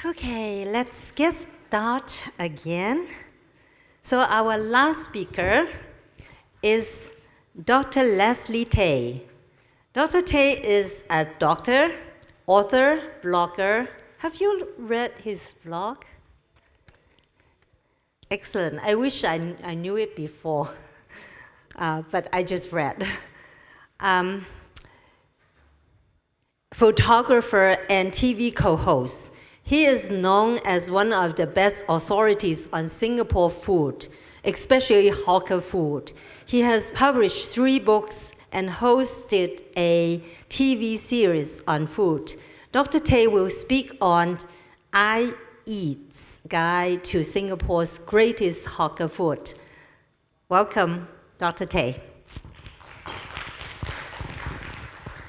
Okay, let's get started again. So our last speaker is Dr. Leslie Tay. Dr. Tay is a doctor, author, blogger. Have you read his blog? Excellent. I wish I knew it before, but I just read. Photographer and TV co-host. He is known as one of the best authorities on Singapore food, especially hawker food. He has published 3 books and hosted a TV series on food. Dr. Tay will speak on ieat's Guide to Singapore's Greatest Hawker Food. Welcome, Dr. Tay.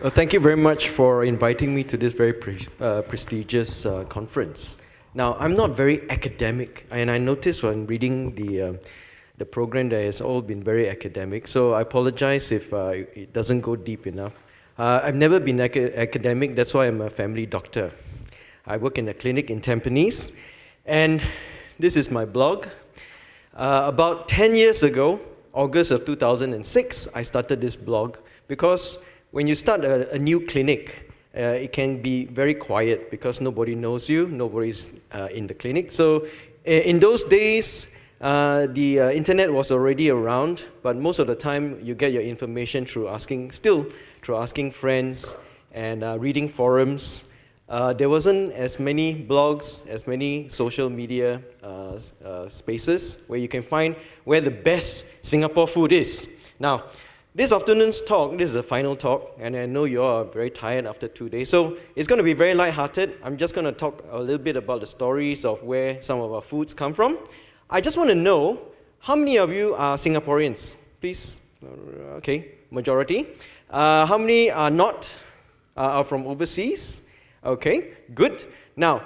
Well, thank you very much for inviting me to this very prestigious conference. Now, I'm not very academic, and I noticed when reading the program that it's all been very academic, so I apologize if it doesn't go deep enough. I've never been academic, that's why I'm a family doctor. I work in a clinic in Tampines, and this is my blog. About 10 years ago, August of 2006, I started this blog because when you start a new clinic, it can be very quiet because nobody knows you, nobody's in the clinic. So in those days, the internet was already around, but most of the time you get your information through asking friends and reading forums. There wasn't as many blogs, as many social media spaces where you can find where the best Singapore food is. Now, this afternoon's talk, this is the final talk, and I know you all are very tired after 2 days, so it's going to be very light-hearted. I'm just going to talk a little bit about the stories of where some of our foods come from. I just want to know, how many of you are Singaporeans? Please, okay, majority. How many are not, are from overseas? Okay, good. Now,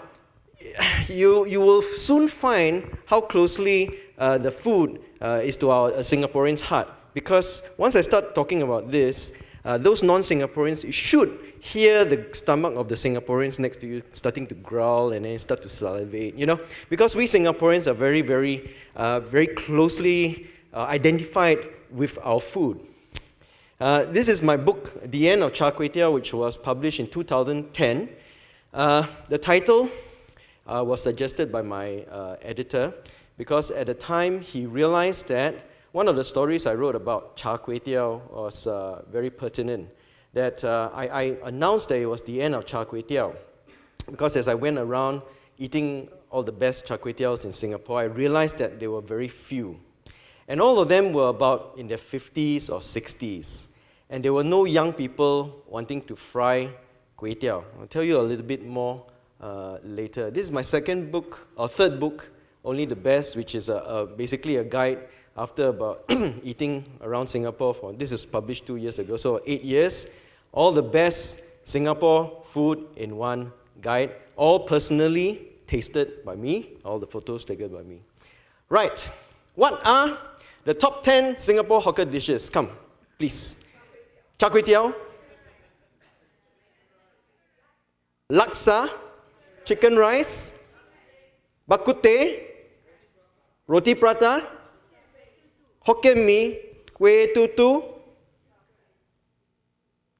you will soon find how closely the food is to our Singaporeans' heart. Because once I start talking about this, those non-Singaporeans should hear the stomach of the Singaporeans next to you starting to growl and then start to salivate, you know. Because we Singaporeans are very, very closely identified with our food. This is my book, The End of Char Kway Teow, which was published in 2010. The title was suggested by my editor because at the time he realized that one of the stories I wrote about Char Kway Teow was very pertinent. That I announced that it was the end of Char Kway Teow because as I went around eating all the best Char Kway Teows in Singapore, I realized that there were very few. And all of them were about in their 50s or 60s. And there were no young people wanting to fry Kway Teow. I'll tell you a little bit more later. This is my second book, or third book, Only the Best, which is basically a guide after about eating around Singapore this is published 2 years ago, so 8 years, all the best Singapore food in one guide, all personally tasted by me, all the photos taken by me. Right, what are the top 10 Singapore hawker dishes? Come, please. Char Kway Teow, laksa, chicken rice, bak kut-teh, roti prata, Hokkien Mee, kueh tutu,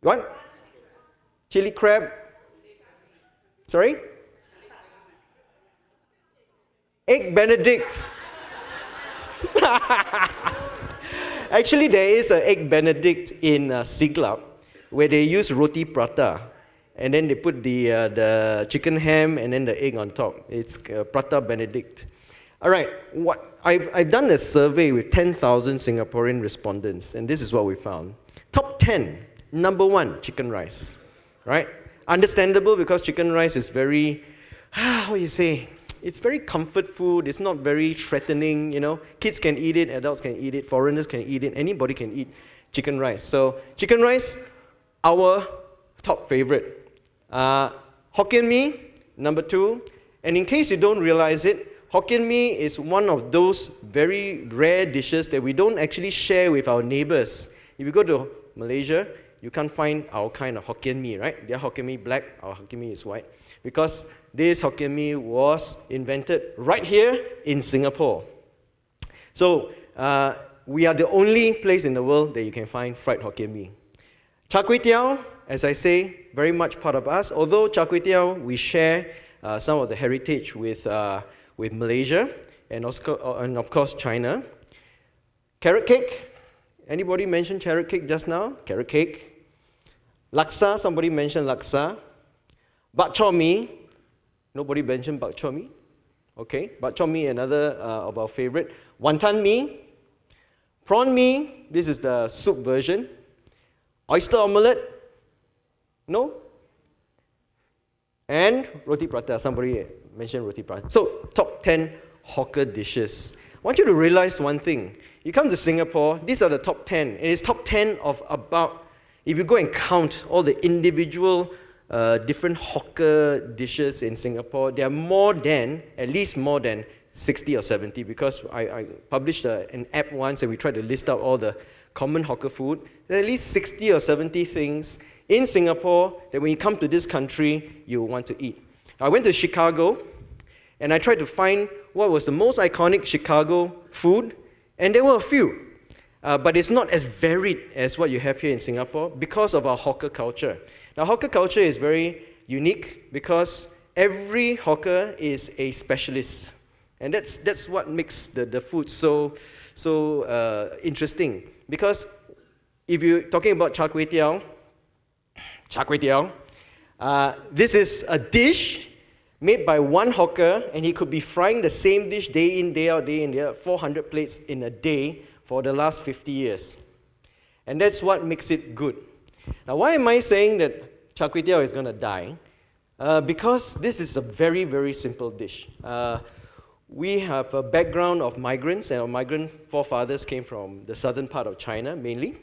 what? Chili crab, sorry? Egg Benedict. Actually, there is an Egg Benedict in Siglap where they use roti prata and then they put the chicken ham and then the egg on top. It's Prata Benedict. All right, I've done a survey with 10,000 Singaporean respondents, and this is what we found. Top 10, number 1, chicken rice, right? Understandable because chicken rice is very, how do you say, it's very comfort food, it's not very threatening, you know. Kids can eat it, adults can eat it, foreigners can eat it, anybody can eat chicken rice. So, chicken rice, our top favorite. Hokkien Mee, number 2, and in case you don't realize it, Hokkien Mee is one of those very rare dishes that we don't actually share with our neighbors. If you go to Malaysia, you can't find our kind of Hokkien Mee, right? Their Hokkien Mee black, our Hokkien Mee is white. Because this Hokkien Mee was invented right here in Singapore. So we are the only place in the world that you can find fried Hokkien Mee. Char Kway Teow, as I say, very much part of us. Although Char Kway Teow, we share some of the heritage with Malaysia and of course China. Carrot cake. Anybody mentioned carrot cake just now? Carrot cake. Laksa, somebody mentioned laksa. Bak Chor Mee. Nobody mentioned Bak Chor Mee. Okay, Bak Chor Mee, another of our favorite. Wonton Mee. Prawn Mee, this is the soup version. Oyster omelette. No? And roti prata. Somebody mentioned roti prata. So, top 10 hawker dishes. I want you to realize one thing. You come to Singapore, these are the top 10. It is top 10 of about, if you go and count all the individual different hawker dishes in Singapore, there are at least more than 60 or 70, because I published an app once and we tried to list out all the common hawker food. There are at least 60 or 70 things in Singapore that when you come to this country, you want to eat. I went to Chicago and I tried to find what was the most iconic Chicago food, and there were a few. But it's not as varied as what you have here in Singapore because of our hawker culture. Now, hawker culture is very unique because every hawker is a specialist. And that's what makes the food so interesting. Because if you're talking about char kway teow, this is a dish made by one hawker, and he could be frying the same dish day in, day out, 400 plates in a day for the last 50 years. And that's what makes it good. Now, why am I saying that char kway teow is going to die? Because this is a very, very simple dish. We have a background of migrants, and our migrant forefathers came from the southern part of China, mainly.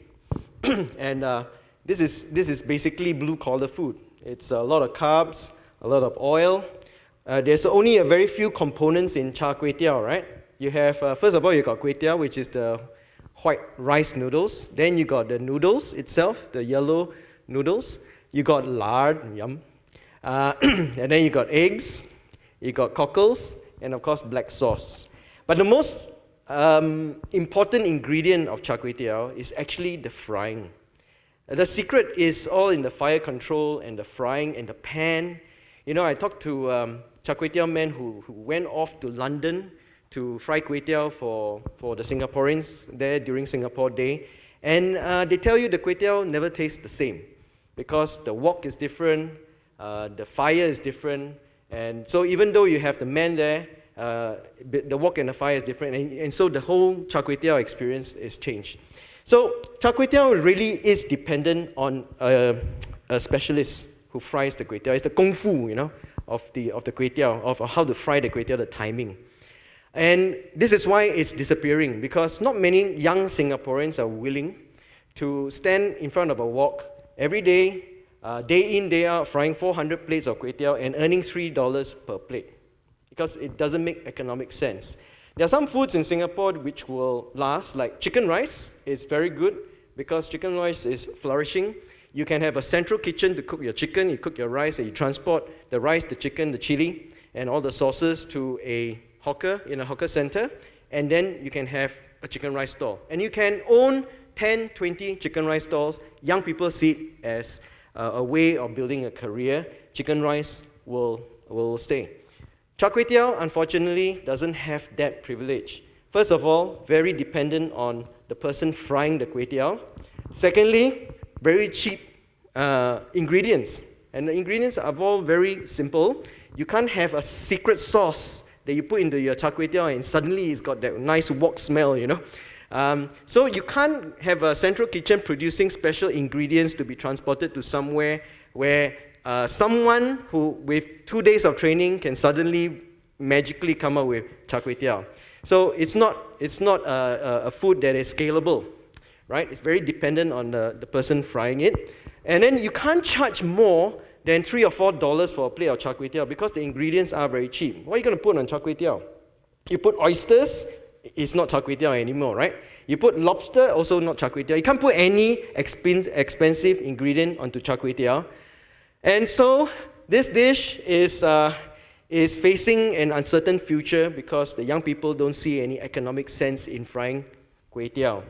And this is basically blue-collar food. It's a lot of carbs, a lot of oil. There's only a very few components in char kway teow, right? You have, first of all, you got kway teow, which is the white rice noodles. Then you got the noodles itself, the yellow noodles. You got lard, yum. And then you got eggs, you got cockles, and of course black sauce. But the most important ingredient of char kway teow is actually the frying. The secret is all in the fire control and the frying and the pan. You know, I talked to char kway teow men who went off to London to fry kway teow for the Singaporeans there during Singapore Day. And they tell you the kway teow never tastes the same because the wok is different, the fire is different. And so even though you have the man there, the wok and the fire is different. And so the whole char kway teow experience is changed. So char kway teow really is dependent on a specialist who fries the kway teow. It's the kung fu, of the kway teow, of how to fry the kway teow, the timing. And this is why it's disappearing, because not many young Singaporeans are willing to stand in front of a wok every day, day in, day out, frying 400 plates of kway teow and earning $3 per plate, because it doesn't make economic sense. There are some foods in Singapore which will last, like chicken rice is very good because chicken rice is flourishing. You can have a central kitchen to cook your chicken, you cook your rice, and you transport the rice, the chicken, the chili, and all the sauces to a hawker in a hawker center, and then you can have a chicken rice stall. And you can own 10, 20 chicken rice stalls. Young people see it as a way of building a career. Chicken rice will stay. Char kway teow, unfortunately, doesn't have that privilege. First of all, very dependent on the person frying the kway teow. Secondly, very cheap ingredients. And the ingredients are all very simple. You can't have a secret sauce that you put into your char kway teow and suddenly it's got that nice wok smell, So you can't have a central kitchen producing special ingredients to be transported to somewhere where someone who, with 2 days of training, can suddenly magically come up with char kway teow. So it's not a food that is scalable, right? It's very dependent on the person frying it. And then you can't charge more than $3 or $4 for a plate of char kway teow because the ingredients are very cheap. What are you going to put on char kway teow? You put oysters, it's not char kway teow anymore, right? You put lobster, also not char kway teow. You can't put any expensive ingredient onto char kway teow. And so this dish is facing an uncertain future because the young people don't see any economic sense in frying kway teow.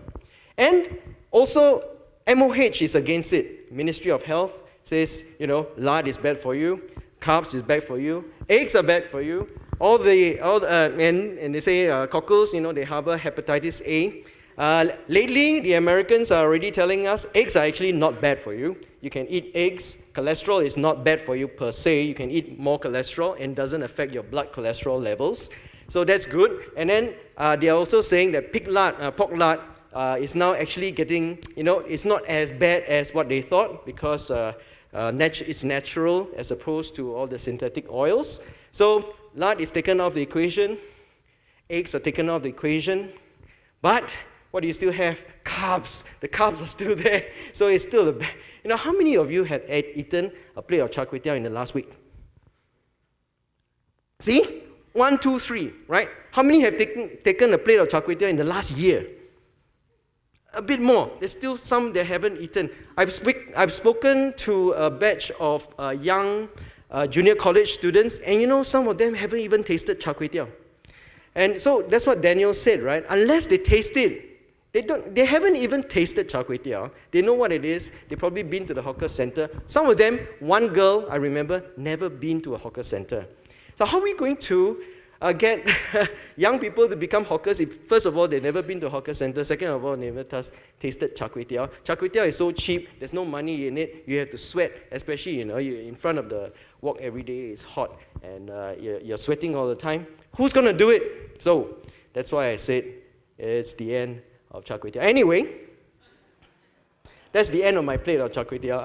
And also, MOH is against it. Ministry of Health says, lard is bad for you, carbs is bad for you, eggs are bad for you. And they say cockles, they harbor hepatitis A. Lately, the Americans are already telling us eggs are actually not bad for you. You can eat eggs. Cholesterol is not bad for you per se. You can eat more cholesterol and doesn't affect your blood cholesterol levels. So that's good. And then they are also saying that pork lard is now actually getting, it's not as bad as what they thought because it's natural as opposed to all the synthetic oils. So lard is taken off the equation. Eggs are taken off the equation. But what do you still have? Carbs. The carbs are still there. So it's still the best. How many of you had eaten a plate of char kway teow in the last week? See? 1, 2, 3, right? How many have taken a plate of char kway teow in the last year? A bit more. There's still some that haven't eaten. I've spoken to a batch of young junior college students, and some of them haven't even tasted char kway teow. And so that's what Daniel said, right? Unless they taste it, they haven't even tasted char kway teow. They know what it is. They've probably been to the hawker center. Some of them, one girl, I remember, never been to a hawker center. So how are we going to get young people to become hawkers if, first of all, they've never been to a hawker center, second of all, they never tasted char kway teow. Char kway teow is so cheap, there's no money in it, you have to sweat, especially, you're in front of the wok every day, it's hot, and you're sweating all the time. Who's going to do it? So, that's why I said it's the end of char kway teow. Anyway, that's the end of my plate of char kway teow.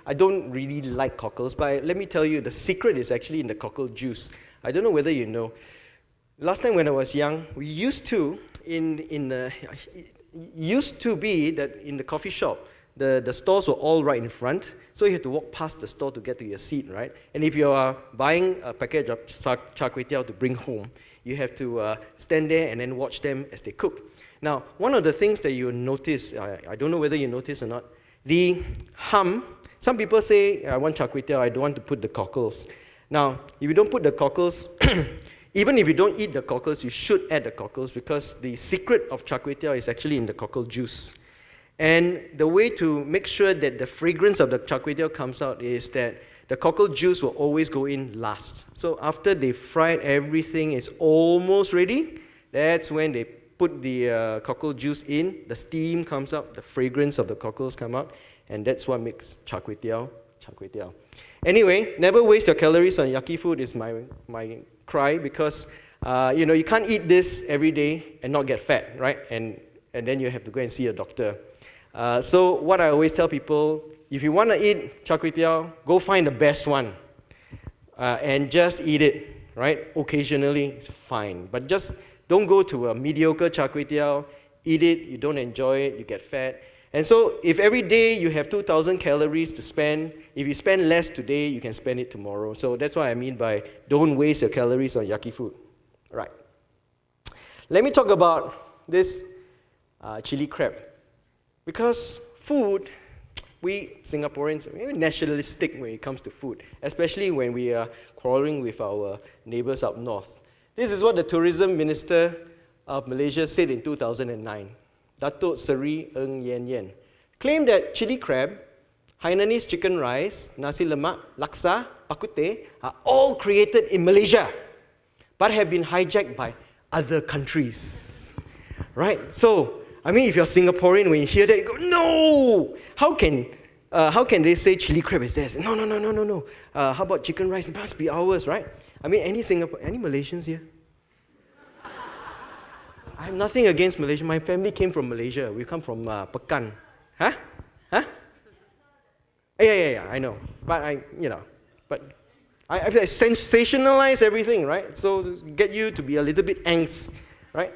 I don't really like cockles, but let me tell you, the secret is actually in the cockle juice. I don't know whether you know. Last time when I was young, we used to be that in the coffee shop, the stores were all right in front, so you had to walk past the store to get to your seat, right? And if you are buying a package of char kway teow to bring home, you have to stand there and then watch them as they cook. Now, one of the things that you notice, I don't know whether you notice or not, the hum. Some people say, I want char kway teow, I don't want to put the cockles. Now, if you don't put the cockles, even if you don't eat the cockles, you should add the cockles because the secret of char kway teow is actually in the cockle juice. And the way to make sure that the fragrance of the char kway teow comes out is that the cockle juice will always go in last. So after they fried everything is almost ready, that's when they put the cockle juice in, the steam comes out, the fragrance of the cockles come out, and that's what makes char kway teow char kway teow. Anyway, never waste your calories on yucky food is my cry because you can't eat this every day and not get fat, right? And then you have to go and see a doctor. So what I always tell people, if you want to eat char kway teow, go find the best one and just eat it, right? Occasionally, it's fine. But just don't go to a mediocre char kway teow, eat it, you don't enjoy it, you get fat. And so if every day you have 2,000 calories to spend, if you spend less today, you can spend it tomorrow. So that's what I mean by don't waste your calories on yucky food. Right. Let me talk about this chili crab. Because food, we Singaporeans are nationalistic when it comes to food, especially when we are quarreling with our neighbors up north. This is what the tourism minister of Malaysia said in 2009. Datuk Seri Ng Yen Yen claimed that chili crab, Hainanese chicken rice, nasi lemak, laksa, bak kut teh are all created in Malaysia, but have been hijacked by other countries. Right? So, I mean, if you're Singaporean, when you hear that, you go, no! How can they say chili crab is theirs? No. How about chicken rice? It must be ours, right? I mean, any Malaysians here? I have nothing against Malaysia. My family came from Malaysia. We come from Pekan. Huh? Yeah, I know. But I sensationalize everything, right? So get you to be a little bit angst, right?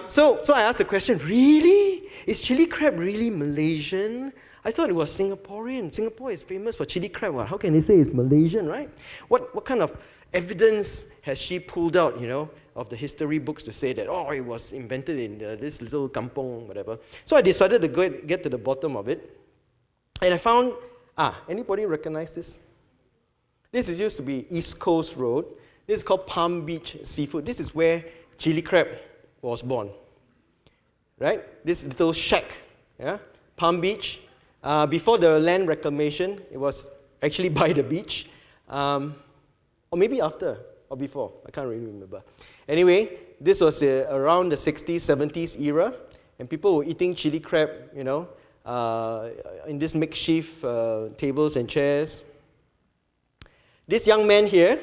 So I asked the question, really? Is chili crab really Malaysian? I thought it was Singaporean. Singapore is famous for chili crab. How can they say it's Malaysian, right? What kind of evidence has she pulled out, of the history books to say that, it was invented in this little kampong, whatever. So I decided to get to the bottom of it. And I found, anybody recognize this? This used to be East Coast Road. This is called Palm Beach Seafood. This is where chili crab was born. Right? This little shack, Palm Beach. Before the land reclamation, it was actually by the beach. Or maybe after, or before. I can't really remember. Anyway, this was around the 60s, 70s era. And people were eating chili crab, in this makeshift tables and chairs. This young man here,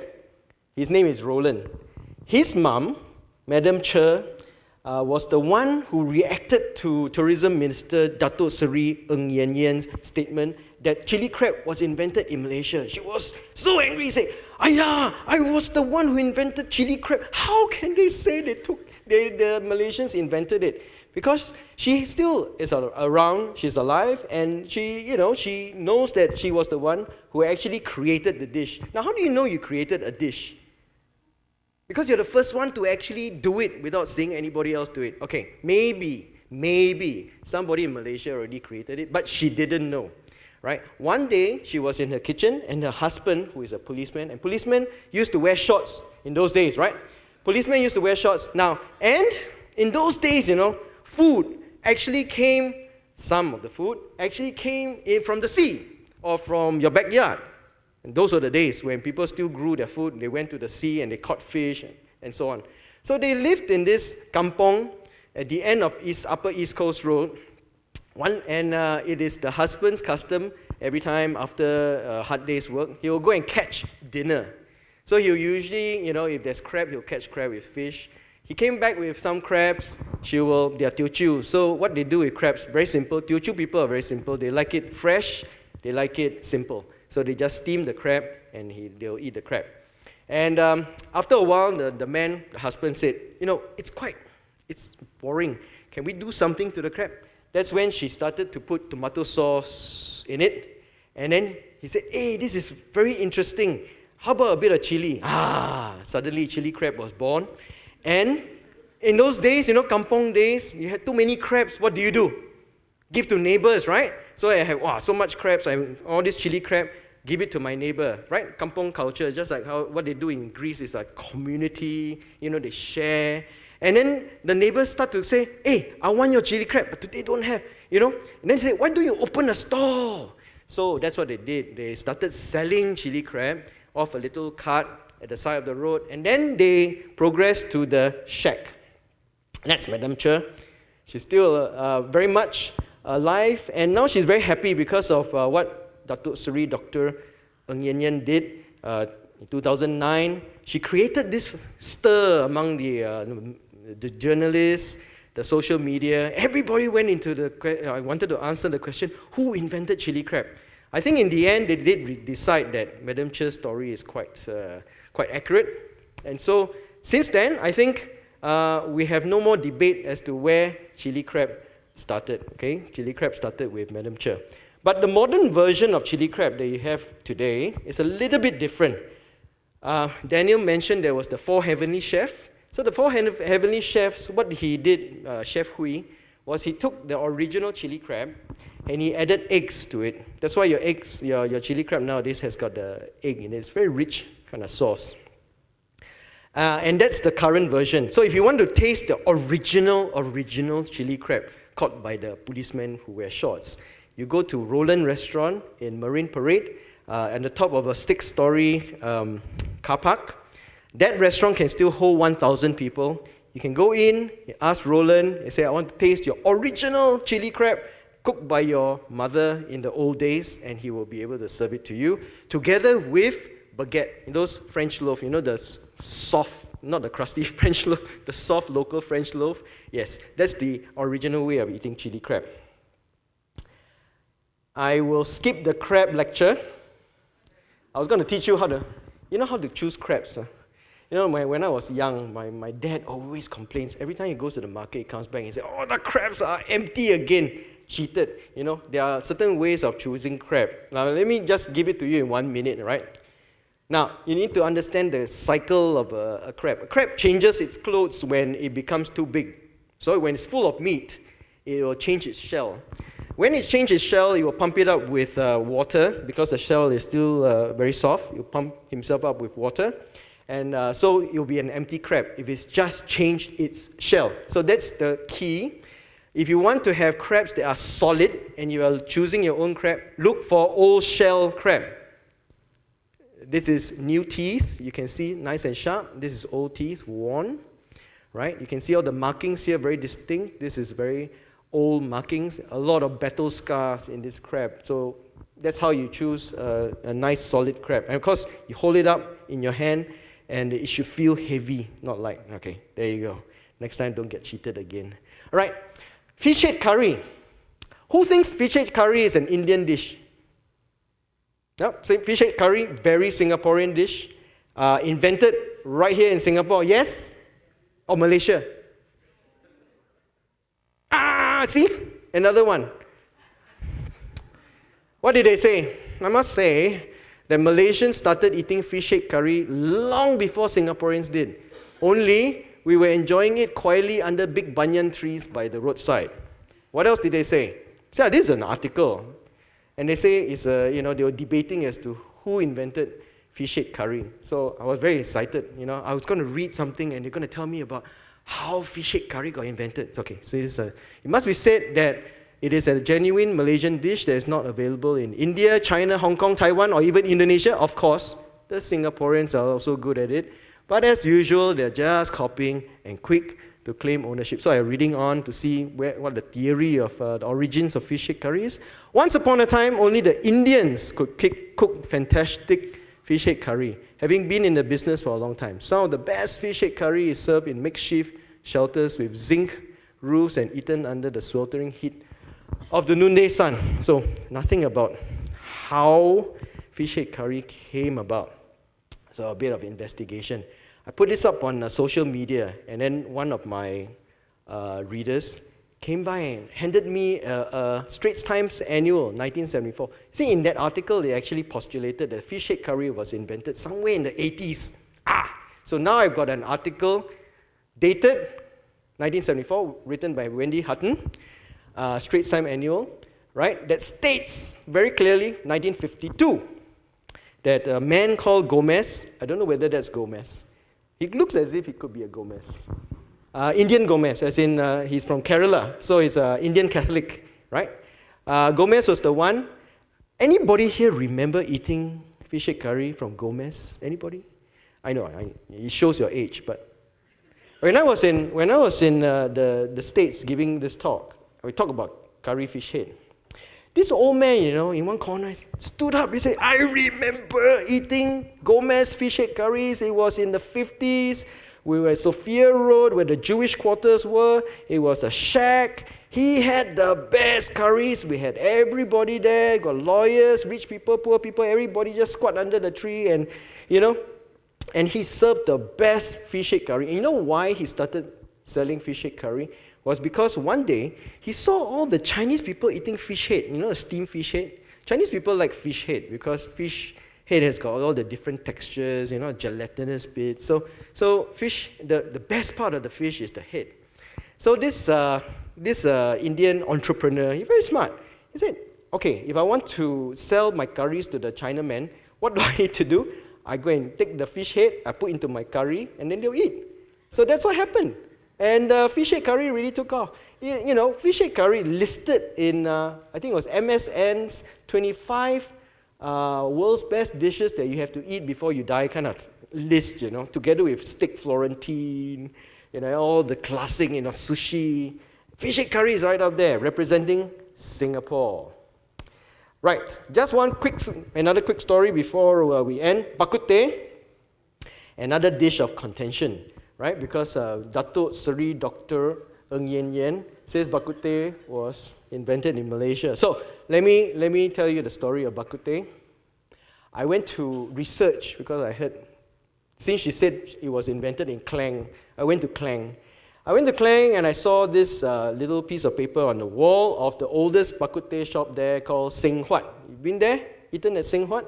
his name is Roland. His mom, Madam Che, was the one who reacted to Tourism Minister Datuk Seri Ng Yen Yen's statement that chili crab was invented in Malaysia. She was so angry, she said, "Ayah, I was the one who invented chili crab. How can they say the Malaysians invented it?" Because she still is around, she's alive, and she knows that she was the one who actually created the dish. Now, how do you know you created a dish? Because you're the first one to actually do it without seeing anybody else do it. Okay, maybe somebody in Malaysia already created it, but she didn't know, right? One day, she was in her kitchen, and her husband, who is a policeman, and policemen used to wear shorts in those days, right? Policemen used to wear shorts. Now, and in those days, some of the food actually came in from the sea or from your backyard. And those were the days when people still grew their food. They went to the sea and they caught fish and so on. So they lived in this kampong at the end of Upper East Coast Road. It is the husband's custom every time after a hard day's work, he will go and catch dinner. So he'll usually, if there's crab, he'll catch crab with fish. He came back with some crabs. They are Teochew. So what they do with crabs, very simple. Teochew people are very simple. They like it fresh. They like it simple. So they just steam the crab and they'll eat the crab. And after a while, the husband said, it's boring. Can we do something to the crab? That's when she started to put tomato sauce in it. And then he said, hey, this is very interesting. How about a bit of chili? Suddenly chili crab was born. And in those days, kampong days, you had too many crabs. What do? Give to neighbors, right? So I have so much crabs, all this chili crab, give it to my neighbor, right? Kampong culture is just like what they do in Greece is like community, they share. And then the neighbors start to say, hey, I want your chili crab, but today don't have, And then they say, why don't you open a stall? So that's what they did. They started selling chili crab off a little cart at the side of the road, and then they progressed to the shack. That's Madam Che. She's still very much alive, and now she's very happy because of what Datuk Seri Dr. Ng Yen Yen did in 2009. She created this stir among the journalists, the social media. Everybody went into wanted to answer the question, who invented chili crab? I think in the end, they did decide that Madam Che's story is quite accurate. And so, since then, I think we have no more debate as to where chili crab started. Okay, chili crab started with Madam Che. But the modern version of chili crab that you have today is a little bit different. Daniel mentioned there was the 4 heavenly chefs. So the 4 heavenly chefs, what he did, Chef Hui, was he took the original chili crab and he added eggs to it. That's why your chili crab nowadays has got the egg in it. It's very rich kind of sauce. And that's the current version. So if you want to taste the original chili crab caught by the policemen who wear shorts, you go to Roland Restaurant in Marine Parade at the top of a 6-story car park. That restaurant can still hold 1,000 people. You can go in, you ask Roland, and say, I want to taste your original chili crab cooked by your mother in the old days, and he will be able to serve it to you, together with baguette, those French loaf, the soft, not the crusty French loaf, the soft local French loaf. Yes, that's the original way of eating chili crab. I will skip the crab lecture. I was going to teach you how to choose crabs. When I was young, my dad always complains. Every time he goes to the market, he comes back and says, oh, the crabs are empty again. cheated. You know, there are certain ways of choosing crab. Now, let me just give it to you in 1 minute, right? Now, you need to understand the cycle of a crab. A crab changes its clothes when it becomes too big. So when it's full of meat, it will change its shell. When it changes its shell, it will pump it up with water because the shell is still very soft. He'll pump himself up with water. And so it will be an empty crab if it's just changed its shell. So that's the key. If you want to have crabs that are solid and you are choosing your own crab, look for old shell crab. This is new teeth. You can see nice and sharp. This is old teeth, worn. Right? You can see all the markings here, very distinct. This is very old markings. A lot of battle scars in this crab. So that's how you choose a nice solid crab. And of course, you hold it up in your hand and it should feel heavy, not light. Okay, there you go. Next time, don't get cheated again. All right, fish head curry. Who thinks fish head curry is an Indian dish? Yep, so fish head curry, very Singaporean dish. Invented right here in Singapore, yes? Or Malaysia? See? Another one. What did they say? I must say that Malaysians started eating fish head curry long before Singaporeans did. Only we were enjoying it quietly under big banyan trees by the roadside. What else did they say? So this is an article. And they say it's they were debating as to who invented fish head curry. So I was very excited. I was going to read something and they're going to tell me about how fish head curry got invented. Okay, so it must be said that it is a genuine Malaysian dish that is not available in India, China, Hong Kong, Taiwan, or even Indonesia. Of course, the Singaporeans are also good at it. But as usual, they're just copying and quick to claim ownership. So I'm reading on to see what the theory of the origins of fish head curry is. Once upon a time, only the Indians could cook fantastic fish head curry, having been in the business for a long time. Some of the best fish head curry is served in makeshift shelters with zinc roofs and eaten under the sweltering heat of the noonday sun. So nothing about how fish head curry came about. So a bit of investigation. I put this up on social media, and then one of my readers came by and handed me a Straits Times annual, 1974. See, in that article, they actually postulated that fish head curry was invented somewhere in the 80s. So now I've got an article dated 1974, written by Wendy Hutton, Straits Times annual, right, that states very clearly, 1952, that a man called Gomez, I don't know whether that's Gomez, he looks as if he could be a Gomez. Indian Gomez, as in he's from Kerala, so he's an Indian Catholic, right? Gomez was the one. Anybody here remember eating fish head curry from Gomez? Anybody? I know, it shows your age, but when I was in the States giving this talk, we talk about curry fish head. This old man, in one corner, stood up. He said, I remember eating Gomez fish head curries. It was in the 50s. We were at Sophia Road where the Jewish quarters were. It was a shack. He had the best curries. We had everybody there. Got lawyers, rich people, poor people. Everybody just squat under the tree and, and he served the best fish head curry. And you know why he started selling fish head curry? Was because one day he saw all the Chinese people eating fish head, steamed fish head. Chinese people like fish head because fish head has got all the different textures, gelatinous bits. So fish, the best part of the fish is the head. So this Indian entrepreneur, he's very smart. He said, okay, if I want to sell my curries to the Chinamen, what do I need to do? I go and take the fish head, I put into my curry, and then they'll eat. So that's what happened. And fish head curry really took off. Fish head curry listed in, I think it was MSN's 25 world's best dishes that you have to eat before you die kind of list, together with steak Florentine, all the classic, sushi. Fish head curry is right up there, representing Singapore. Right, just another quick story before we end. Bak Kut Teh, another dish of contention. Right, because Datuk Seri Dr. Ng Yen Yen says Bak Kut Teh was invented in Malaysia. So let me tell you the story of Bak Kut Teh. I went to research because I heard, since she said it was invented in Klang, I went to Klang. I went to Klang and I saw this little piece of paper on the wall of the oldest bak kut teh shop there called Seng Huat. You been there? Eaten at Seng Huat?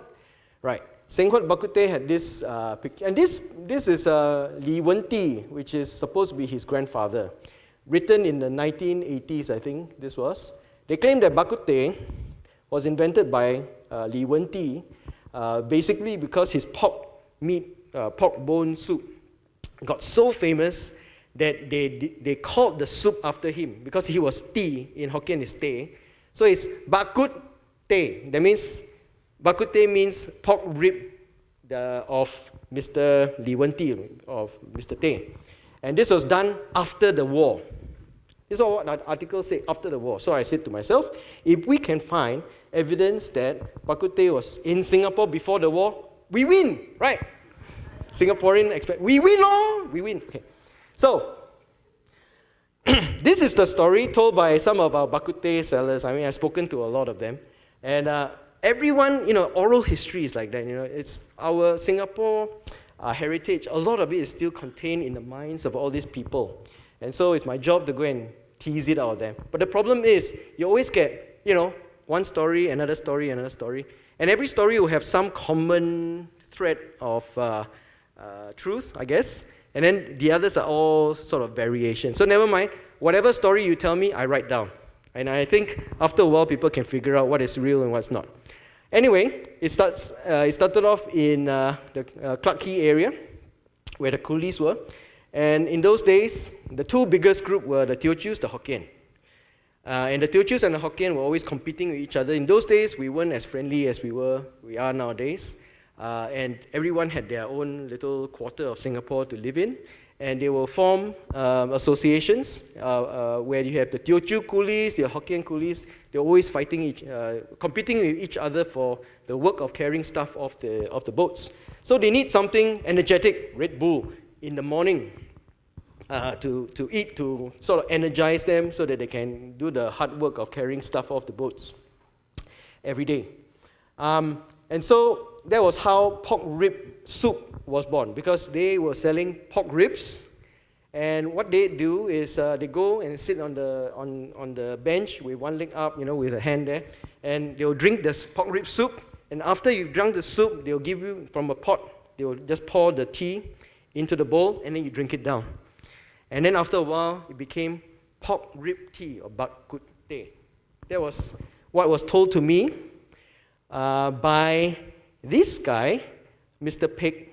Right. Seng Huat bak kut teh had this picture. And this is Li Wen-ti, which is supposed to be his grandfather. Written in the 1980s, I think this was. They claim that bak kut teh was invented by Li Wen-ti, basically because his pork bone soup got so famous that they called the soup after him because he was ti, in Hokkien is teh. So it's bak kut teh. That means bak kut teh means pork rib of Mr. Li Wen-ti, of Mr. Tay. And this was done after the war. This is what the article said, after the war. So I said to myself, if we can find evidence that bak kut teh was in Singapore before the war, we win, right? Singaporean expect, we win, we win. Okay. So, this is the story told by some of our bak kut teh sellers. I mean, I've spoken to a lot of them. And everyone, oral history is like that. It's our Singapore heritage. A lot of it is still contained in the minds of all these people. And so it's my job to go and tease it out of them. But the problem is, you always get, one story, another story, another story. And every story will have some common thread of truth, I guess. And then the others are all sort of variations. So never mind. Whatever story you tell me, I write down. And I think after a while, people can figure out what is real and what's not. Anyway, it started off in the Clarke Quay area, where the coolies were. And in those days, the two biggest group were the Teochews, the Hokkien. And the Teochews and the Hokkien were always competing with each other. In those days, we weren't as friendly as we are nowadays. And everyone had their own little quarter of Singapore to live in. And they will form associations where you have the Teochew coolies, the Hokkien coolies. They're always competing with each other for the work of carrying stuff off the boats. So they need something energetic, Red Bull, in the morning to eat, to sort of energize them so that they can do the hard work of carrying stuff off the boats every day. And so that was how pork rib soup was born, because they were selling pork ribs. And what they do is they go and sit on the bench with one leg up, with a hand there, and they'll drink this pork rib soup. And after you've drunk the soup, they'll give you from a pot. They'll just pour the tea into the bowl, and then you drink it down. And then after a while, it became pork rib tea, or bak kut teh. That was what was told to me by this guy, Mr. Pei.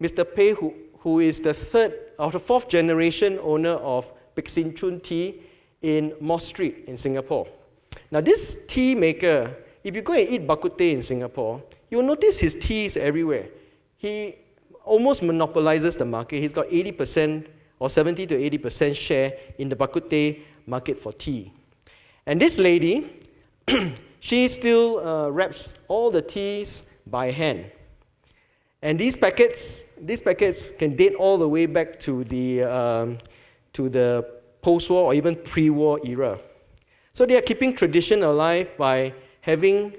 Mr. Pei, who is the fourth generation owner of Pek Sin Chun Tea in Moss Street in Singapore. Now this tea maker, if you go and eat bak kut teh in Singapore, you'll notice his teas everywhere. He almost monopolizes the market. He's got 80% or 70 to 80% share in the bak kut teh market for tea. And this lady, she still wraps all the teas by hand. And these packets can date all the way back to the post-war or even pre-war era. So they are keeping tradition alive by having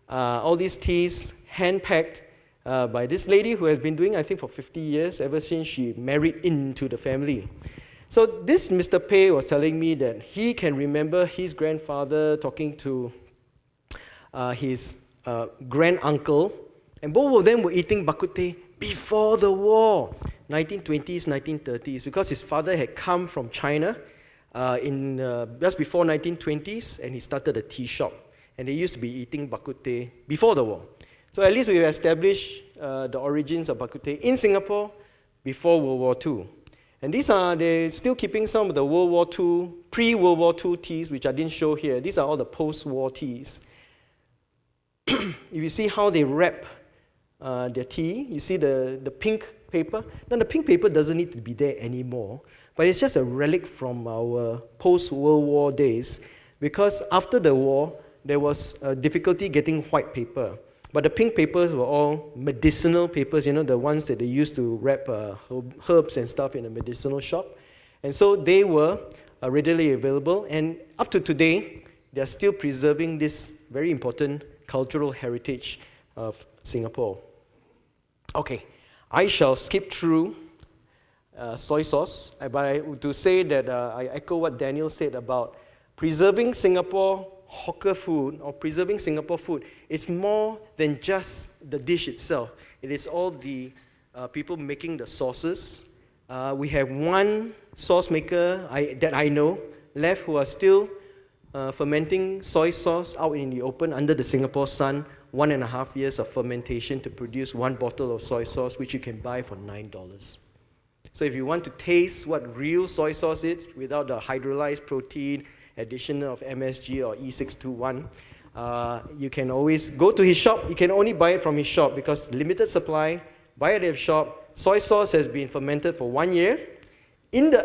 all these teas hand-packed by this lady who has been doing, I think, for 50 years, ever since she married into the family. So this Mr. Pei was telling me that he can remember his grandfather talking to his grand-uncle, and both of them were eating bak kut teh before the war, 1920s, 1930s, because his father had come from China in just before 1920s, and he started a tea shop. And they used to be eating bak kut teh before the war. So at least we've established the origins of bak kut teh in Singapore before World War II. And they're still keeping some of the World War II, pre-World War II teas, which I didn't show here. These are all the post-war teas. If you see how they wrap their tea, you see the pink paper. Now the pink paper doesn't need to be there anymore, but it's just a relic from our post-World War days, because after the war, there was difficulty getting white paper. But the pink papers were all medicinal papers, the ones that they used to wrap herbs and stuff in a medicinal shop. And so they were readily available, and up to today, they are still preserving this very important cultural heritage of Singapore. Okay, I shall skip through soy sauce. To say that I echo what Daniel said about preserving Singapore hawker food or preserving Singapore food. It's more than just the dish itself. It is all the people making the sauces. We have one sauce maker that I know left who are still fermenting soy sauce out in the open under the Singapore sun. 1.5 years of fermentation to produce one bottle of soy sauce, which you can buy for $9. So if you want to taste what real soy sauce is without the hydrolyzed protein, addition of MSG or E621, you can always go to his shop. You can only buy it from his shop because limited supply. Buy it at his shop. Soy sauce has been fermented for 1 year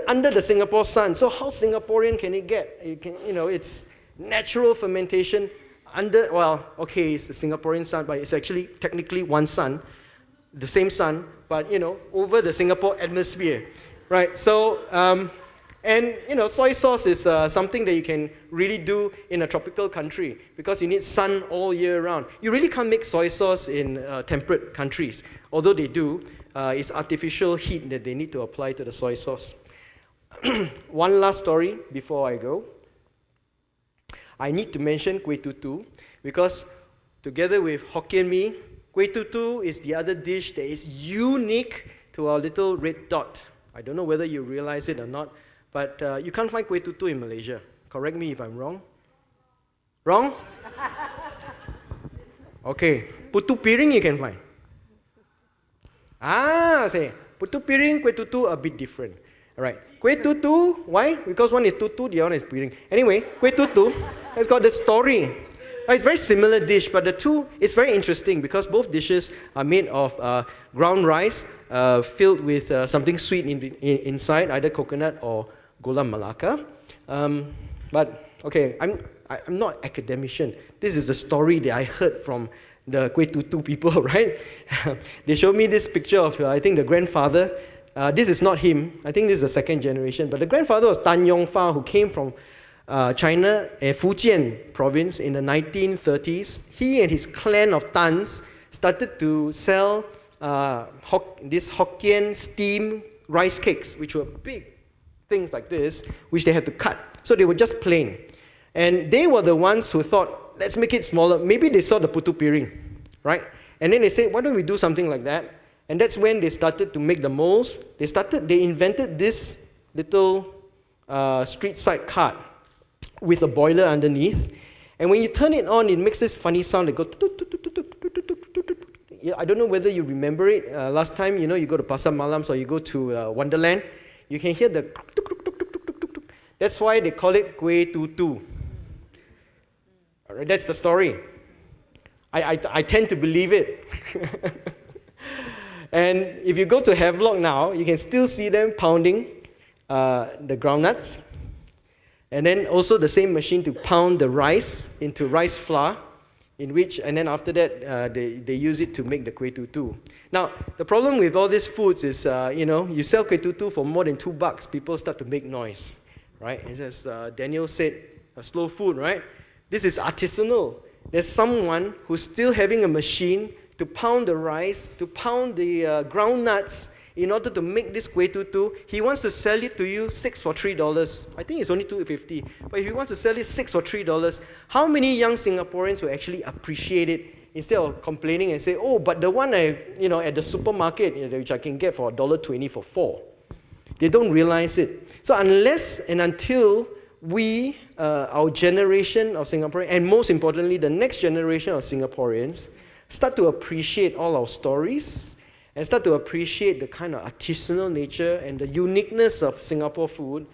under the Singapore sun. So how Singaporean can it get? It's natural fermentation it's the Singaporean sun, but it's actually technically one sun, the same sun, but over the Singapore atmosphere, right? So, soy sauce is something that you can really do in a tropical country because you need sun all year round. You really can't make soy sauce in temperate countries, although they do. It's artificial heat that they need to apply to the soy sauce. One last story before I go. I need to mention kueh tutu because together with Hokkien Mee, kueh tutu is the other dish that is unique to our little red dot. I don't know whether you realize it or not, but you can't find kueh tutu in Malaysia. Correct me if I'm wrong. Wrong? Okay, putu piring you can find. Putu piring, kueh tutu a bit different. All right, kueh tutu, why? Because one is tutu, the other is piring. Anyway, kueh tutu has got the story. It's a very similar dish, but the two is very interesting because both dishes are made of ground rice filled with something sweet inside, either coconut or gula melaka. But okay, I'm not an academician. This is the story that I heard from the kueh tutu people, right? They showed me this picture of, I think, the grandfather. This is not him. I think this is the second generation. But the grandfather was Tan Yong Fa, who came from China, Fujian province in the 1930s. He and his clan of Tans started to sell these Hokkien steamed rice cakes, which were big things like this, which they had to cut. So they were just plain. And they were the ones who thought, let's make it smaller. Maybe they saw the putu piring, right? And then they said, why don't we do something like that? And that's when they started to make the molds. They invented this little street side cart with a boiler underneath. And when you turn it on, it makes this funny sound that goes. I don't know whether you remember it. Last time, you go to Pasar Malams or you go to Wonderland, you can hear the. That's why they call it kueh tutu. All right, that's the story. I tend to believe it. And if you go to Havelock now, you can still see them pounding the groundnuts. And then also the same machine to pound the rice into rice flour, and then after that, they use it to make the kueh tutu. Now, the problem with all these foods is, you sell kueh tutu for more than $2, people start to make noise, right? As Daniel said, slow food, right? This is artisanal. There's someone who's still having a machine to pound the rice, to pound the groundnuts in order to make this kueh tutu. He wants to sell it to you 6 for $3. I think it's only $2.50. But if he wants to sell it 6 for $3, how many young Singaporeans will actually appreciate it instead of complaining and say, oh, but the one at the supermarket, which I can get for $1.20 for 4. They don't realize it. So unless and until we, our generation of Singaporeans, and most importantly, the next generation of Singaporeans, start to appreciate all our stories and start to appreciate the kind of artisanal nature and the uniqueness of Singapore food,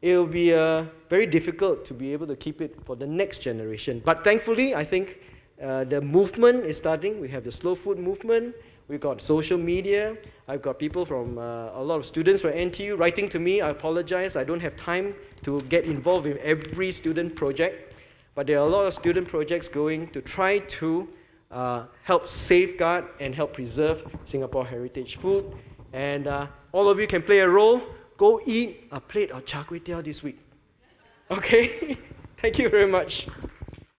it will be very difficult to be able to keep it for the next generation. But thankfully, I think the movement is starting. We have the slow food movement. We've got social media. I've got people from a lot of students from NTU writing to me. I apologize. I don't have time to get involved in every student project. But there are a lot of student projects going to try to help safeguard and help preserve Singapore heritage food. And all of you can play a role. Go eat a plate of char kway teow this week. Okay? Thank you very much.